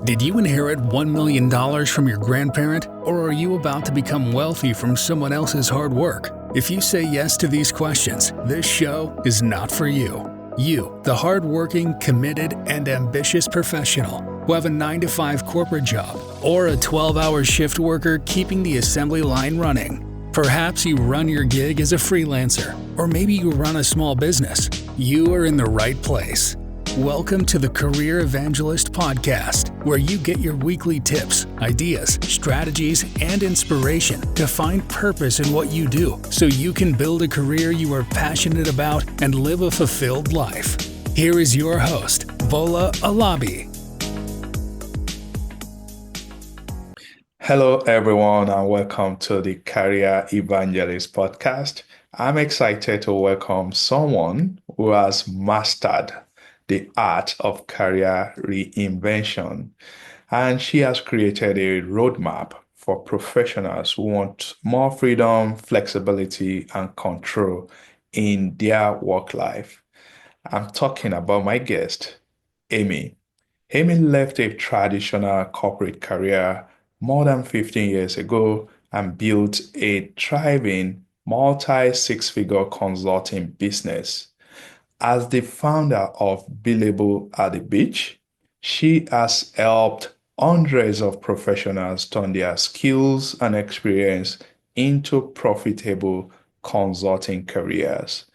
Did you inherit $1 million from your grandparent, or are you about to become wealthy from someone else's hard work? If you say yes to these questions, this show is not for you. You, the hardworking, committed, and ambitious professional who have a 9-to-5 corporate job or a 12-hour shift worker keeping the assembly line running. Perhaps you run your gig as a freelancer, or maybe you run a small business. You are in the right place. Welcome to the Career Evangelist Podcast, where you get your weekly tips, ideas, strategies, and inspiration to find purpose in what you do so you can build a career you are passionate about and live a fulfilled life. Here is your host, Bola. Hello, everyone, and welcome to the Career Evangelist Podcast. I'm excited to welcome someone who has mastered the art of career reinvention, and she has created a roadmap for professionals who want more freedom, flexibility, and control in their work life. I'm talking about my guest, Amy. Amy left a traditional corporate career more than 15 years ago and built a thriving multi-six-figure consulting business. As the founder of Billable at the beach, she has helped hundreds of professionals turn their skills and experience into profitable consulting careers.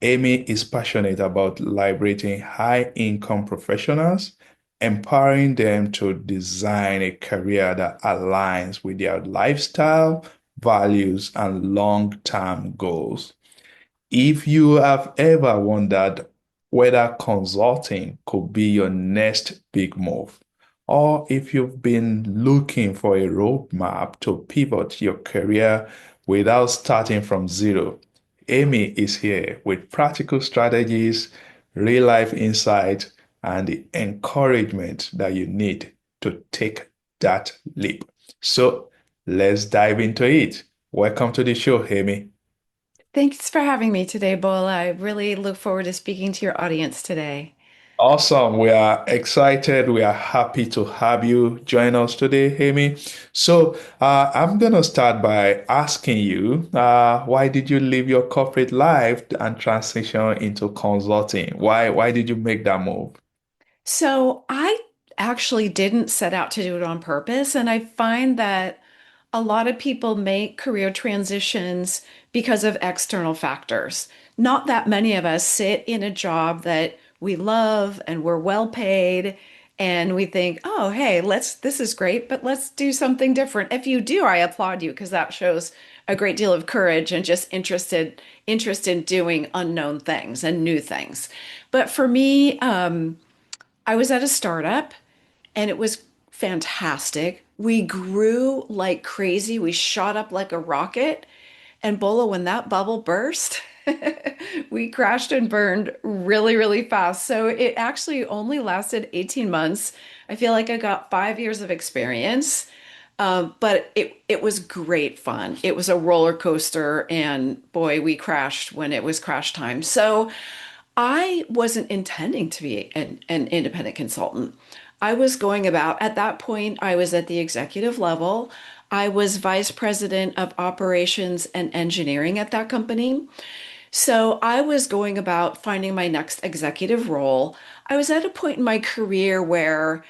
Amy is passionate about liberating high-income professionals, empowering them to design a career that aligns with their lifestyle, values, and long-term goals. If you have ever wondered whether consulting could be your next big move, or if you've been looking for a roadmap to pivot your career without starting from zero, Amy is here with practical strategies, real life insight, and the encouragement that you need to take that leap. So let's dive into it. Welcome to the show, Amy. Thanks for having me today, Bola. I really look forward to speaking to your audience today. Awesome. We are excited. We are happy to have you join us today, Amy. So, I'm going to start by asking you, why did you leave your corporate life and transition into consulting? Why did you make that move? So I actually didn't set out to do it on purpose, and I find that a lot of people make career transitions because of external factors. Not that many of us sit in a job that we love and we're well paid and we think, "Oh, hey, this is great, but let's do something different." If you do, I applaud you because that shows a great deal of courage and just interest in doing unknown things and new things. But for me, I was at a startup and it was fantastic. We grew like crazy. We shot up like a rocket. And Bola, when that bubble burst, we crashed and burned really, really fast. So it actually only lasted 18 months. I feel like I got 5 years of experience, but it was great fun. It was a roller coaster, and boy, we crashed when it was crash time. So I wasn't intending to be an independent consultant. I was going about, at that point, I was at the executive level. I was vice president of operations and engineering at that company. So I was going about finding my next executive role. I was at a point in my career where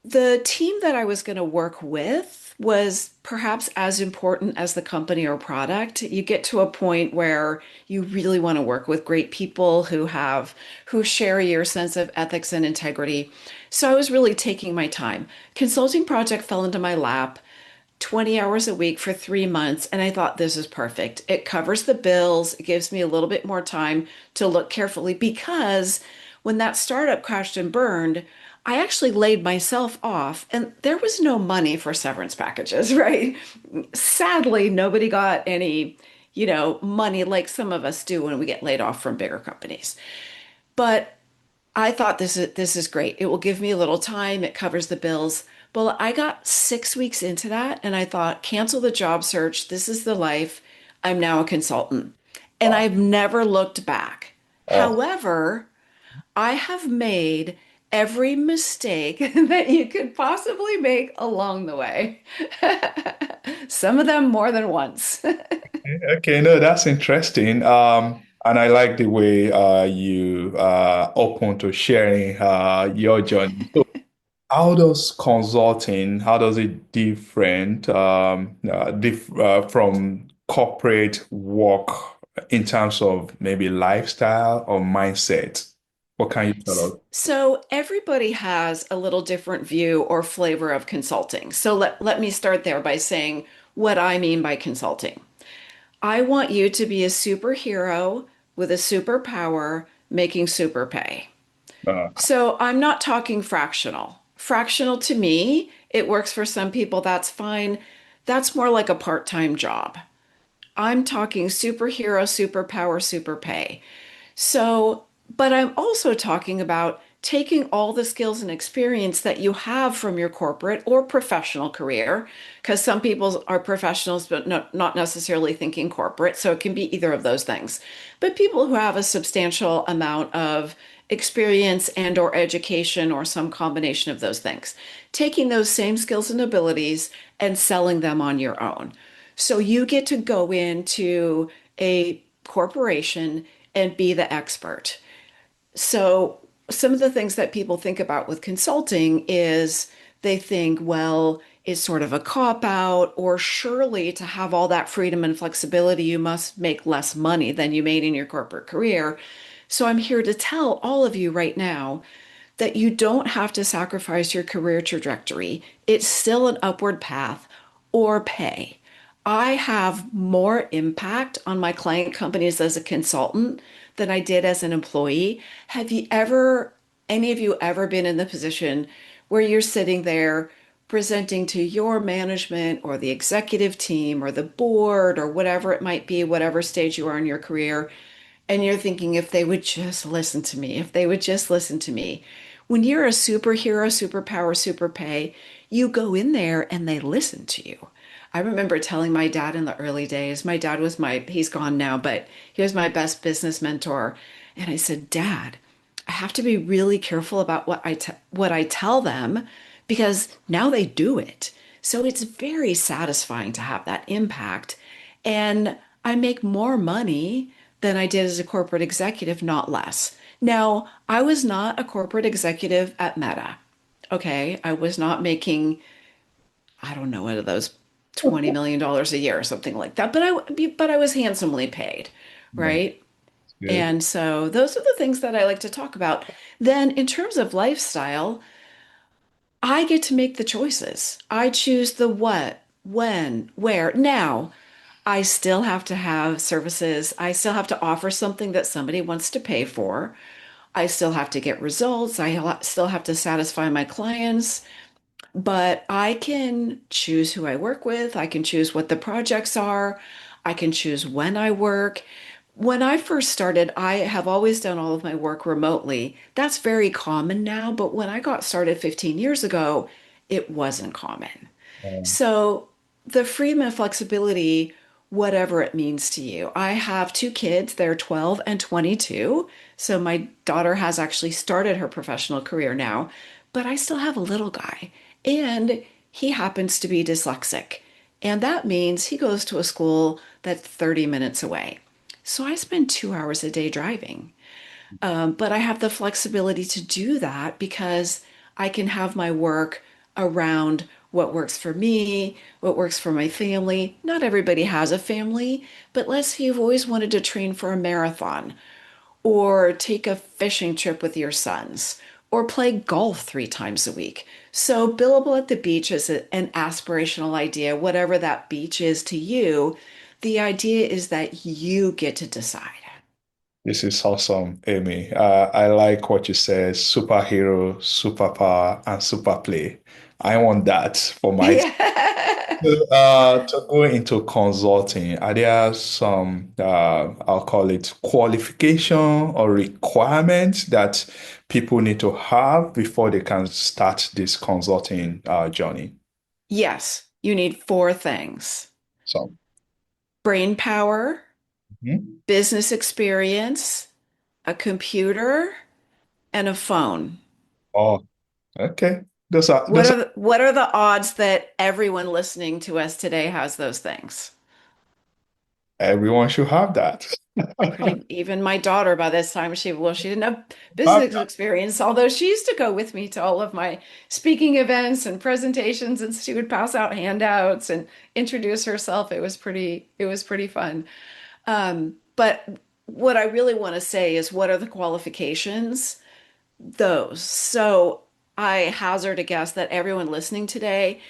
the team that I was going to work with was perhaps as important as the company or product. You get to a point where you really want to work with great people who share your sense of ethics and integrity. So I was really taking my time. Consulting project fell into my lap, 20 hours a week for 3 months, and I thought this is perfect. It covers the bills, it gives me a little bit more time to look carefully because when that startup crashed and burned, I actually laid myself off and there was no money for severance packages, right? Sadly, nobody got any, money like some of us do when we get laid off from bigger companies. But I thought this is great. It will give me a little time. It covers the bills. Well, I got 6 weeks into that and I thought, cancel the job search. This is the life. I'm now a consultant. And Wow. I've never looked back. Oh, However, I have made every mistake that you could possibly make along the way. Some of them more than once. Okay, no, that's interesting. And I like the way you open to sharing your journey. So how does consulting, how does it different from corporate work in terms of maybe lifestyle or mindset? What can you tell us? So everybody has a little different view or flavor of consulting. So let me start there by saying what I mean by consulting. I want you to be a superhero with a superpower making super pay. Uh, So I'm not talking fractional. Fractional to me, it works for some people, that's fine. That's more like a part-time job. I'm talking superhero, superpower, super pay. So, but I'm also talking about taking all the skills and experience that you have from your corporate or professional career, because some people are professionals, but not necessarily thinking corporate. So it can be either of those things. But people who have a substantial amount of experience and or education or some combination of those things, taking those same skills and abilities and selling them on your own. So you get to go into a corporation and be the expert. So some of the things that people think about with consulting is they think, well, it's sort of a cop out, or surely to have all that freedom and flexibility, you must make less money than you made in your corporate career. So I'm here to tell all of you right now that you don't have to sacrifice your career trajectory. It's still an upward path or pay. I have more impact on my client companies as a consultant than I did as an employee. Have you ever, any of you ever been in the position where you're sitting there presenting to your management or the executive team or the board or whatever it might be, whatever stage you are in your career, and you're thinking, if they would just listen to me, if they would just listen to me. When you're a superhero, superpower, super pay, you go in there and they listen to you. I remember telling my dad in the early days, my dad was he's gone now, but he was my best business mentor. And I said, Dad, I have to be really careful about what I tell them because now they do it. So it's very satisfying to have that impact. And I make more money than I did as a corporate executive, not less. Now, I was not a corporate executive at Meta. Okay. I was not making, I don't know, what are those $20 million a year or something like that. But I was handsomely paid, no, right? good. And so those are the things that I like to talk about. Then in terms of lifestyle, I get to make the choices. I choose the what, when, where. Now, I still have to have services. I still have to offer something that somebody wants to pay for. I still have to get results. Still have to satisfy my clients, but I can choose who I work with. I can choose what the projects are. I can choose when I work. When I first started, I have always done all of my work remotely. That's very common now, but when I got started 15 years ago, it wasn't common. Um, So the freedom and flexibility, whatever it means to you. I have two kids, they're 12 and 22. So my daughter has actually started her professional career now, but I still have a little guy. And he happens to be dyslexic. And that means he goes to a school that's 30 minutes away. So I spend 2 hours a day driving. But I have the flexibility to do that because I can have my work around what works for me, what works for my family. Not everybody has a family, but let's say you've always wanted to train for a marathon or take a fishing trip with your sons or play golf 3 times a week. So, billable at the beach is an aspirational idea, whatever that beach is to you. The idea is that you get to decide. this is awesome, Amy. I like what you said, superhero, superpower, and super play. I want that for my Yeah. to go into consulting. Are there some I'll call it qualification or requirements that people need to have before they can start this consulting journey? Yes, you need four things: So, brain power, mhm. business experience, a computer, and a phone. Oh, okay. Those are What are the odds that everyone listening to us today has those things? everyone should have that. Pretty, even my daughter by this time, she didn't have Have business experience, although she used to go with me to all of my speaking events and presentations, and she would pass out handouts and introduce herself. It was pretty fun. But what I really want to say is, what are the qualifications? Those. So I hazard a guess that everyone listening today,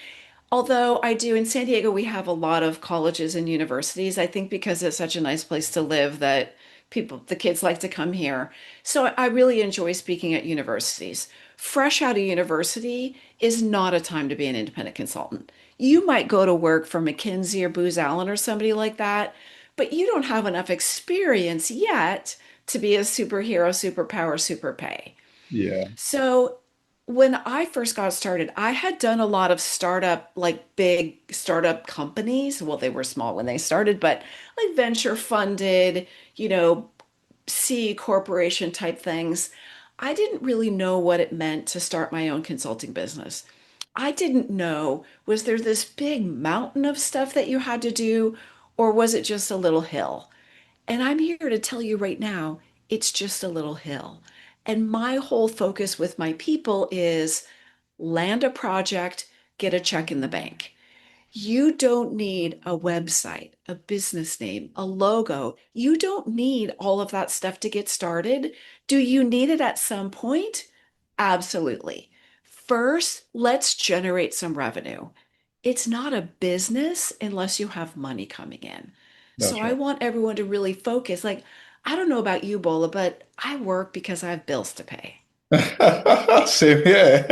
although I do in San Diego, we have a lot of colleges and universities. I think because it's such a nice place to live that the kids like to come here. So I really enjoy speaking at universities. Fresh out of university is not a time to be an independent consultant. You might go to work for McKinsey or Booz Allen or somebody like that, but you don't have enough experience yet to be a superhero, superpower, super pay. yeah. So when I first got started, I had done a lot of startup, like big startup companies. Well, they were small when they started, but like venture funded, you know, C corporation type things. I didn't really know what it meant to start my own consulting business. I didn't know, was there this big mountain of stuff that you had to do, or was it just a little hill? And I'm here to tell you right now, it's just a little hill. And my whole focus with my people is land a project, get a check in the bank. You don't need a website, a business name, a logo. You don't need all of that stuff to get started. Do you need it at some point? Absolutely. First, let's generate some revenue. It's not a business unless you have money coming in. So That's I right. want everyone to really focus. Like, I don't know about you, Bola, but I work because I have bills to pay. Same here.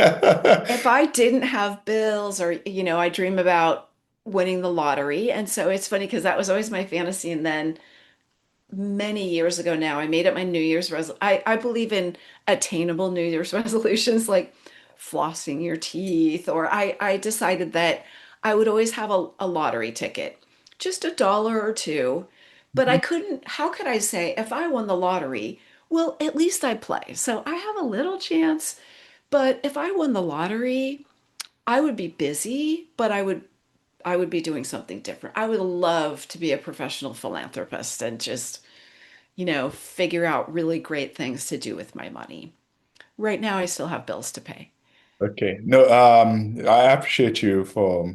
If I didn't have bills or, I dream about winning the lottery. And so it's funny because that was always my fantasy. And then many years ago now, I made up my New Year's I believe in attainable New Year's resolutions like flossing your teeth, or I decided that I would always have a lottery ticket, just a dollar or two. But I couldn't, how could I say if I won the lottery, well, at least I play. So I have a little chance. But if I won the lottery, I would be busy, but I would be doing something different. I would love to be a professional philanthropist and just, figure out really great things to do with my money. Right now, I still have bills to pay. Okay. No, I appreciate you for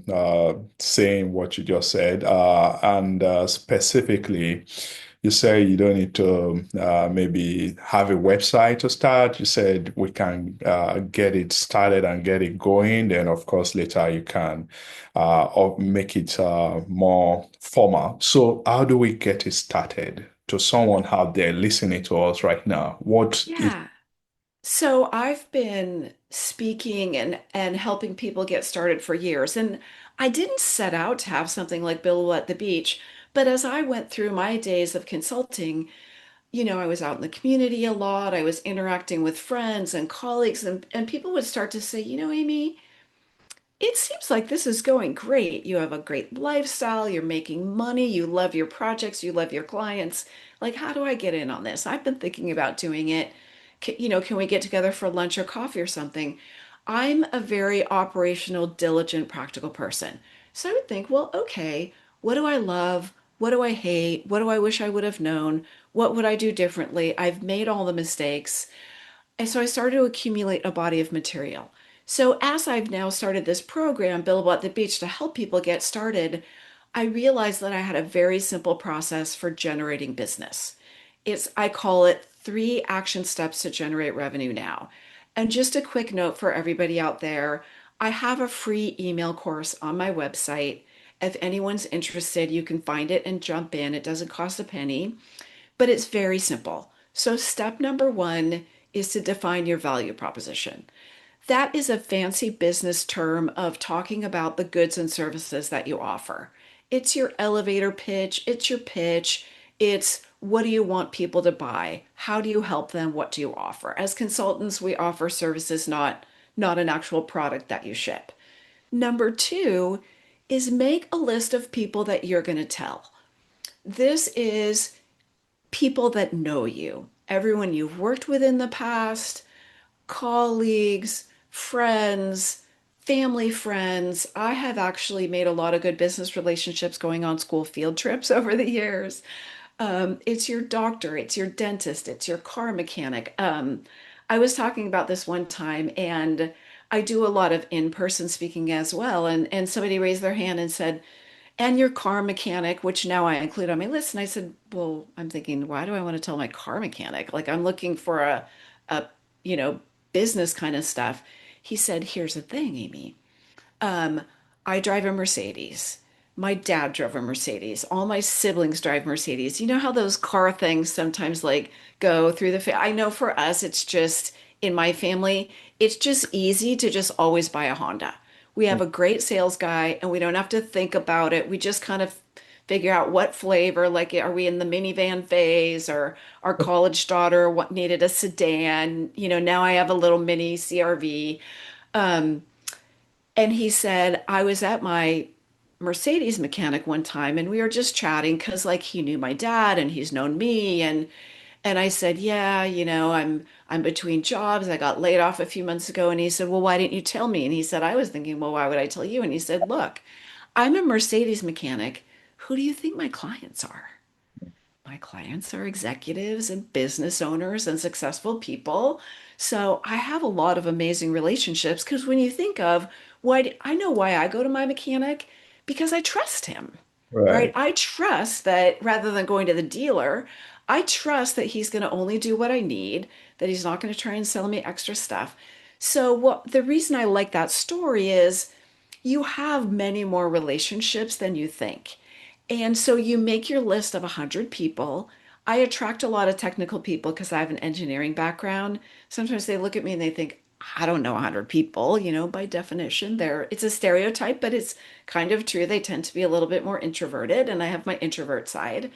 saying what you just said. And specifically, you say you don't need to maybe have a website to start. You said we can get it started and get it going. Then, of course, later you can or make it more formal. So, how do we get it started? To someone out there listening to us right now, what is Yeah. So I've been speaking and helping people get started for years. And I didn't set out to have something like Billable at the beach, but as I went through my days of consulting, I was out in the community a lot. I was interacting with friends and colleagues, and people would start to say, Amy, it seems like this is going great. You have a great lifestyle, you're making money, you love your projects, you love your clients. Like, how do I get in on this? I've been thinking about doing it. Can we get together for lunch or coffee or something? I'm a very operational, diligent, practical person. So I would think, well, okay, what do I love? What do I hate? What do I wish I would have known? What would I do differently? I've made all the mistakes. And so I started to accumulate a body of material. So as I've now started this program, Billable at the Beach, to help people get started, I realized that I had a very simple process for generating business. I call it 3 action steps to generate revenue now. And just a quick note for everybody out there, I have a free email course on my website. If anyone's interested, you can find it and jump in. It doesn't cost a penny, but it's very simple. So, step number one is to define your value proposition. That is a fancy business term of talking about the goods and services that you offer. It's your elevator pitch, it's your pitch, it's what do you want people to buy? How do you help them? What do you offer? As consultants, we offer services, not an actual product that you ship. Number two is make a list of people that you're going to tell. This is people that know you, everyone you've worked with in the past, colleagues, friends, family friends. I have actually made a lot of good business relationships going on school field trips over the years. It's your doctor, it's your dentist, it's your car mechanic. I was talking about this one time, and I do a lot of in-person speaking as well. And somebody raised their hand and said, and your car mechanic, which now I include on my list. And I said, well, I'm thinking, why do I want to tell my car mechanic? Like I'm looking for a, you know, business kind of stuff. He said, here's the thing, Amy. Um, I drive a Mercedes. My dad drove a Mercedes. All my siblings drive Mercedes. You know how those car things sometimes like go through the I know for us, it's just in my family, it's just easy to just always buy a Honda. We have a great sales guy and we don't have to think about it. We just kind of figure out what flavor, like are we in the minivan phase or our college daughter what needed a sedan? You know, now I have a little mini CRV. Um, and he said, I was at my Mercedes mechanic one time and we were just chatting because like he knew my dad and he's known me and I said, yeah, you know, I'm between jobs. I got laid off a few months ago. And he said, well, why didn't you tell me? And he said, I was thinking, well, why would I tell you? And he said, look, I'm a Mercedes mechanic. Who do you think my clients are? My clients are executives and business owners and successful people. So I have a lot of amazing relationships because when you think of I know why I go to my mechanic because I trust him, right? Right. I trust that rather than going to the dealer, I trust that he's going to only do what I need, that he's not going to try and sell me extra stuff. So what the reason I like that story is you have many more relationships than you think. And so you make your list of 100 people. I attract a lot of technical people because I have an engineering background. Sometimes they look at me and they think, I don't know 100 people, you know, by definition, it's a stereotype, but it's kind of true. They tend to be a little bit more introverted, and I have my introvert side.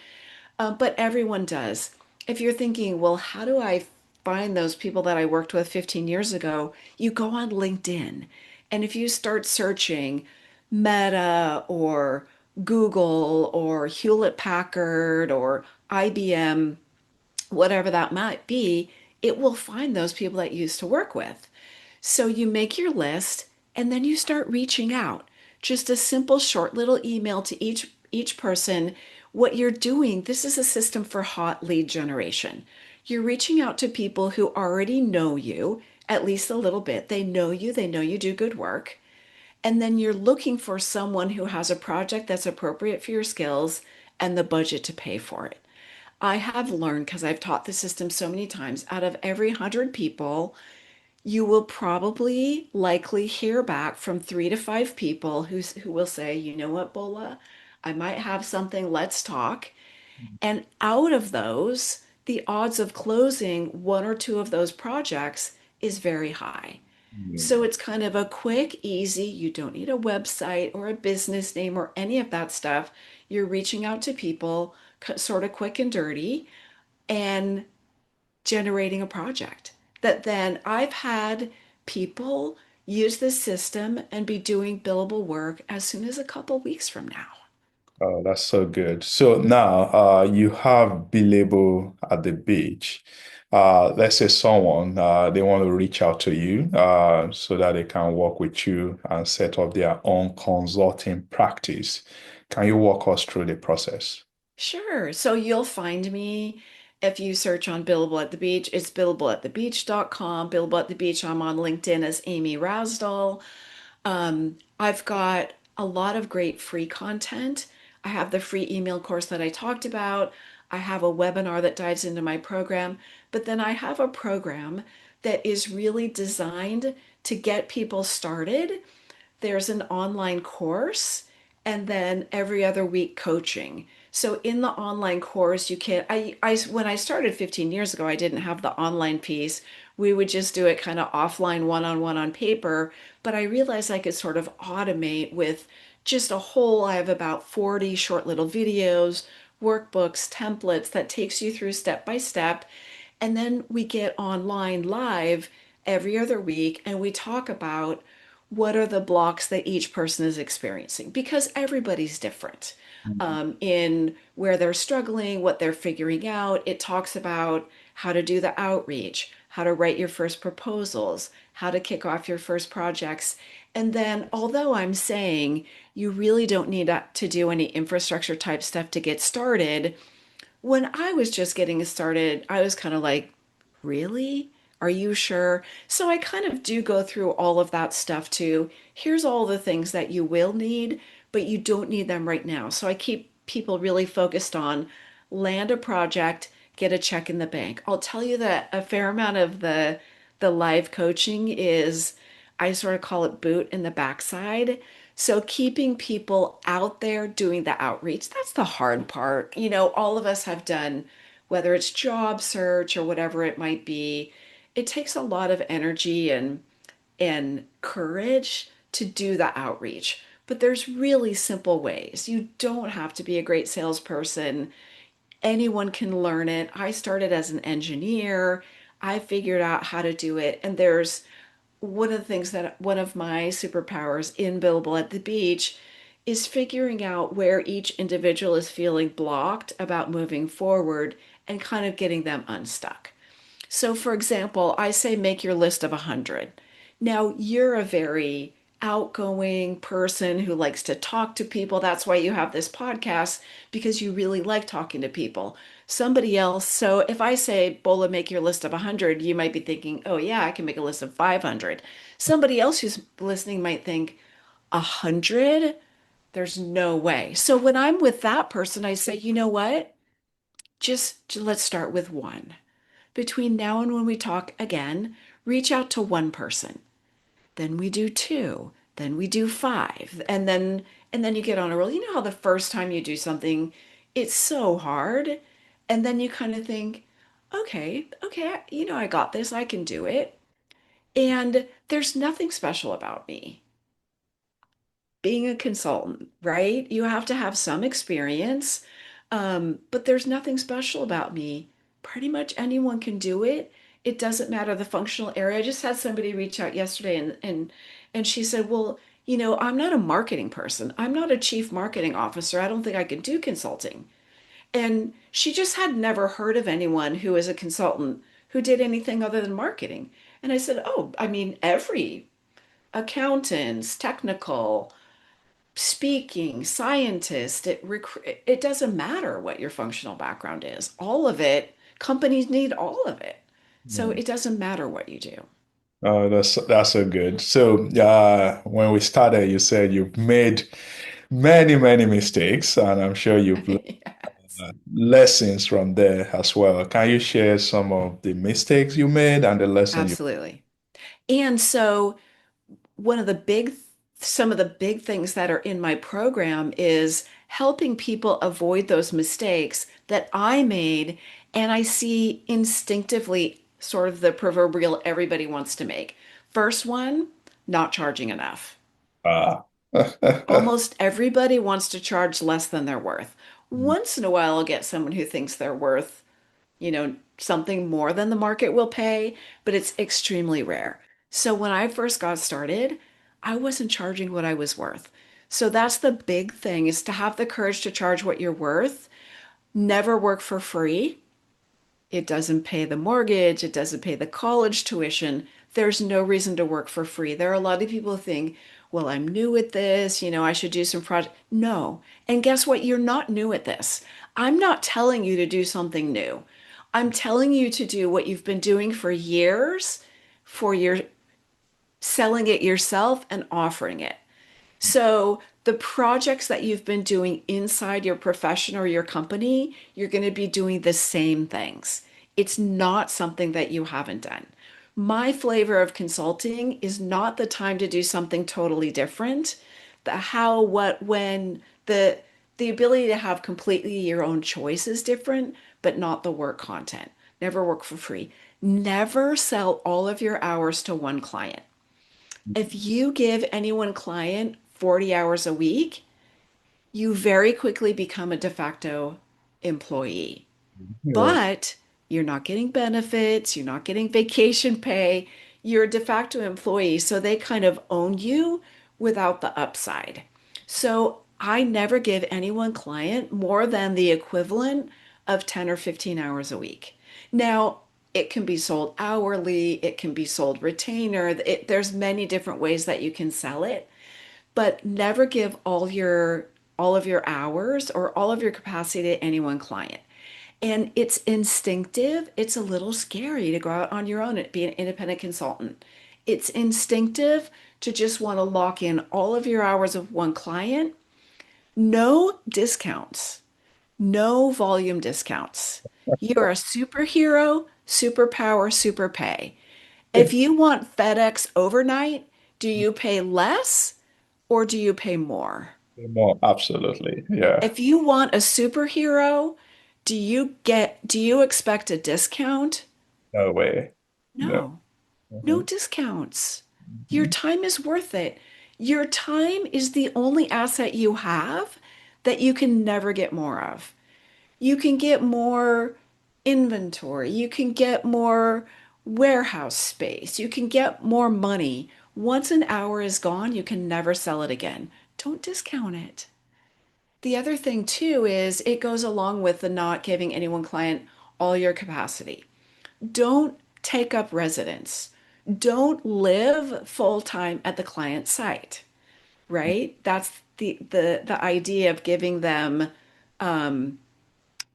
But everyone does. If you're thinking, well, how do I find those people that I worked with 15 years ago? You go on LinkedIn. And if you start searching Meta or Google or Hewlett Packard or IBM, whatever that might be, it will find those people that you used to work with. So you make your list and then you start reaching out. Just a simple short little email to each person. What you're doing, this is a system for hot lead generation. You're reaching out to people who already know you, at least a little bit. They know you do good work. And then you're looking for someone who has a project that's appropriate for your skills and the budget to pay for it. I have learned because I've taught the system so many times, out of every 100 people, you will probably likely hear back from 3 to 5 people who will say, you know what, Bola, I might have something, let's talk. And out of those, the odds of closing one or two of those projects is very high. So Mm. it's kind of a quick, easy, you don't need a website or a business name or any of that stuff. You're reaching out to people sort of quick and dirty and generating a project that then I've had people use this system and be doing billable work as soon as a couple weeks from now. Oh, that's so good. So now you have Billable at the beach. Let's say someone they want to reach out to you so that they can work with you and set up their own consulting practice. Can you walk us through the process? Sure. So you'll find me if you search on Billable at the Beach. It's billableatthebeach.com. Billable at the Beach, I'm on LinkedIn as Amy Rasdal. I've got a lot of great free content. I have the free email course that I talked about. I have a webinar that dives into my program, but then I have a program that is really designed to get people started. There's an online course and then every other week coaching. So in the online course, you can I when I started 15 years ago, I didn't have the online piece. We would just do it kind of offline one-on-one on paper, but I realized I could sort of automate with just I have about 40 short little videos, workbooks, templates that takes you through step by step. And then we get online live every other week and we talk about what are the blocks that each person is experiencing because everybody's different in where they're struggling, what they're figuring out. It talks about how to do the outreach, how to write your first proposals, how to kick off your first projects. And then, although I'm saying you really don't need to do any infrastructure type stuff to get started, when I was just getting started, I was kind of like, really? Are you sure? So I kind of do go through all of that stuff too. Here's all the things that you will need, but you don't need them right now. So I keep people really focused on land a project, get a check in the bank. I'll tell you that a fair amount of the live coaching is, I sort of call it boot in the backside. So keeping people out there doing the outreach, that's the hard part. All of us have done, whether it's job search or whatever it might be, it takes a lot of energy and courage to do the outreach. But there's really simple ways. You don't have to be a great salesperson. Anyone can learn it. I started as an engineer. I figured out how to do it. And there's one of the things that one of my superpowers in Billable at the Beach is figuring out where each individual is feeling blocked about moving forward and kind of getting them unstuck. So, for example, I say make your list of 100. Now, you're a very outgoing person who likes to talk to people. That's why you have this podcast, because you really like talking to people. Somebody else, so if I say, Bola, make your list of 100, you might be thinking, oh, yeah, I can make a list of 500. Somebody else who's listening might think, 100? There's no way. So when I'm with that person, I say, you know what? Just let's start with one. Between now and when we talk again, reach out to one person. Then we do two. Then we do five. And then you get on a roll. You know how the first time you do something, it's so hard. And then you kind of think, okay, I got this. I can do it. And there's nothing special about me being a consultant, right? You have to have some experience, but there's nothing special about me. Pretty much anyone can do it. It doesn't matter the functional area. I just had somebody reach out yesterday and she said, "Well, I'm not a marketing person. I'm not a chief marketing officer. I don't think I can do consulting." And she just had never heard of anyone who is a consultant who did anything other than marketing. And I said, "Oh, I mean, every accountants, technical, speaking, scientist, it doesn't matter what your functional background is. All of it, companies need all of it. So Mm. it doesn't matter what you do." Oh, that's so good. So, when we started, you said you've made many, many mistakes, and I'm sure you've learned Yes, lessons from there as well. Can you share some of the mistakes you made and the lesson you? absolutely. And so one of the big, some of the big things that are in my program is helping people avoid those mistakes that I made and I see instinctively sort of the proverbial everybody wants to make. First one, not charging enough. Ah. Almost everybody wants to charge less than they're worth. Once in a while, I'll get someone who thinks they're worth, something more than the market will pay, but it's extremely rare. So when I first got started, I wasn't charging what I was worth. So that's the big thing, is to have the courage to charge what you're worth. Never work for free. It doesn't pay the mortgage, it doesn't pay the college tuition. There's no reason to work for free. There are a lot of people who think, well, I'm new at this, I should do some project. No. And guess what? You're not new at this. I'm not telling you to do something new. I'm telling you to do what you've been doing for years, for your selling it yourself and offering it. So the projects that you've been doing inside your profession or your company, you're going to be doing the same things. It's not something that you haven't done. My flavor of consulting is not the time to do something totally different. The how, what, when, the ability to have completely your own choice is different, but not the work content. Never work for free. Never sell all of your hours to one client. If you give any one client 40 hours a week, you very quickly become a de facto employee. Yeah. But you're not getting benefits, you're not getting vacation pay, you're a de facto employee. So they kind of own you without the upside. So I never give any one client more than the equivalent of 10 or 15 hours a week. Now, It can be sold hourly, it can be sold retainer. There's many different ways that you can sell it, but never give all of your hours or all of your capacity to any one client. And it's instinctive. It's a little scary to go out on your own and be an independent consultant. It's instinctive to just want to lock in all of your hours of one client. No discounts, no volume discounts. You are a superhero, superpower, super pay. If you want FedEx overnight, do you pay less or do you pay more? More, absolutely. Yeah. If you want a superhero, do you expect a discount? No way. No. No, no Mhm. discounts. Your Mhm. time is worth it. Your time is the only asset you have that you can never get more of. You can get more inventory, you can get more warehouse space, you can get more money. Once an hour is gone, you can never sell it again. Don't discount it. The other thing too is it goes along with the not giving any one client all your capacity. Don't take up residence. Don't live full time at the client site, right? That's the idea of giving them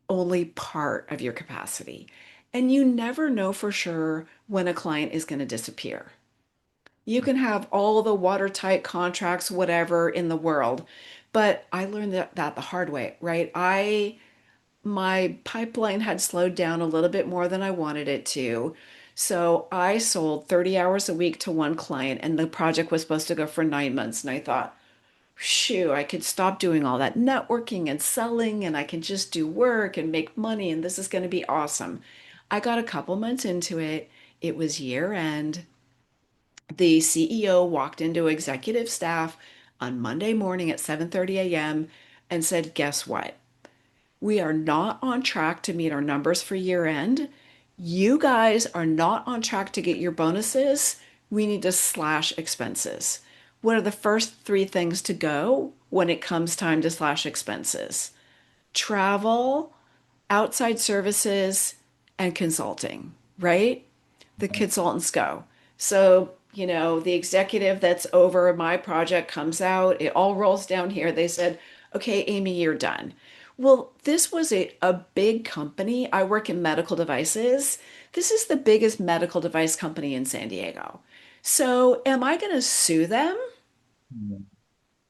only part of your capacity. And you never know for sure when a client is going to disappear. You can have all the watertight contracts, whatever in the world, but I learned that the hard way, right? My pipeline had slowed down a little bit more than I wanted it to. So I sold 30 hours a week to one client, and the project was supposed to go for 9 months. And I thought, shoo, I could stop doing all that networking and selling, and I can just do work and make money, and this is going to be awesome. I got a couple months into it. It was year end. The CEO walked into executive staff on Monday morning at 7:30 a.m. and said, "Guess what? We are not on track to meet our numbers for year end. You guys are not on track to get your bonuses. We need to slash expenses." What are the first three things to go when it comes time to slash expenses? Travel, outside services, and consulting, right? The consultants go. So, the executive that's over my project comes out, it all rolls down here. They said, "Okay, Amy, you're done." Well, this was a big company. I work in medical devices. This is the biggest medical device company in San Diego. So, am I going to sue them? No.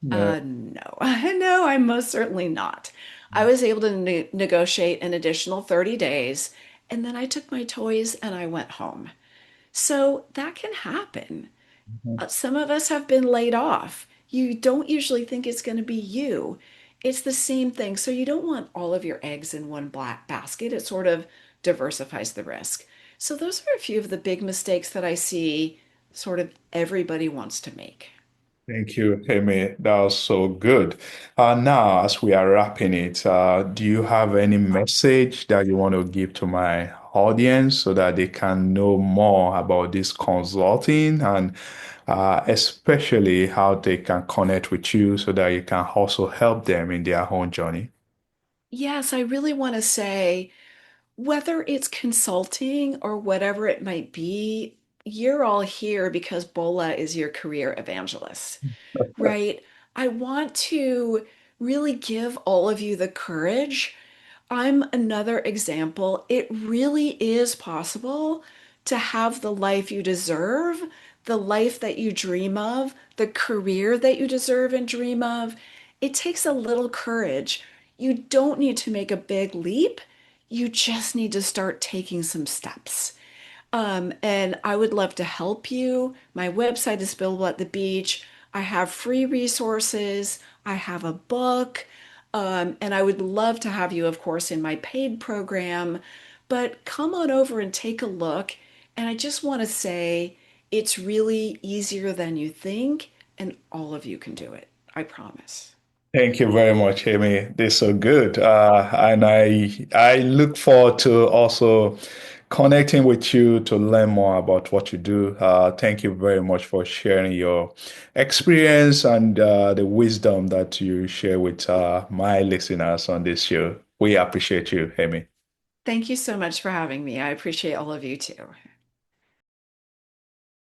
No, no, I'm most certainly not. I was able to negotiate an additional 30 days, and then I took my toys and I went home. So that can happen. Mhm. Some of us have been laid off. You don't usually think it's going to be you. It's the same thing. So you don't want all of your eggs in one black basket. It sort of diversifies the risk. So those are a few of the big mistakes that I see sort of everybody wants to make. Thank you, Amy. That was so good. Now, as we are wrapping it, do you have any message that you want to give to my audience so that they can know more about this consulting and especially how they can connect with you so that you can also help them in their own journey? Yes, I really want to say whether it's consulting or whatever it might be, you're all here because Bola is your career evangelist, right? I want to really give all of you the courage. I'm another example. It really is possible to have the life you deserve, the life that you dream of, the career that you deserve and dream of. It takes a little courage. You don't need to make a big leap. You just need to start taking some steps. And I would love to help you. My website is Billable at the Beach. I have free resources. I have a book. And I would love to have you, of course, in my paid program. But come on over and take a look. And I just want to say it's really easier than you think, and all of you can do it. I promise. Thank you very much, Amy. This is so good. And I look forward to also connecting with you to learn more about what you do. Thank you very much for sharing your experience and the wisdom that you share with my listeners on this show. We appreciate you, Amy. Thank you so much for having me. I appreciate all of you too.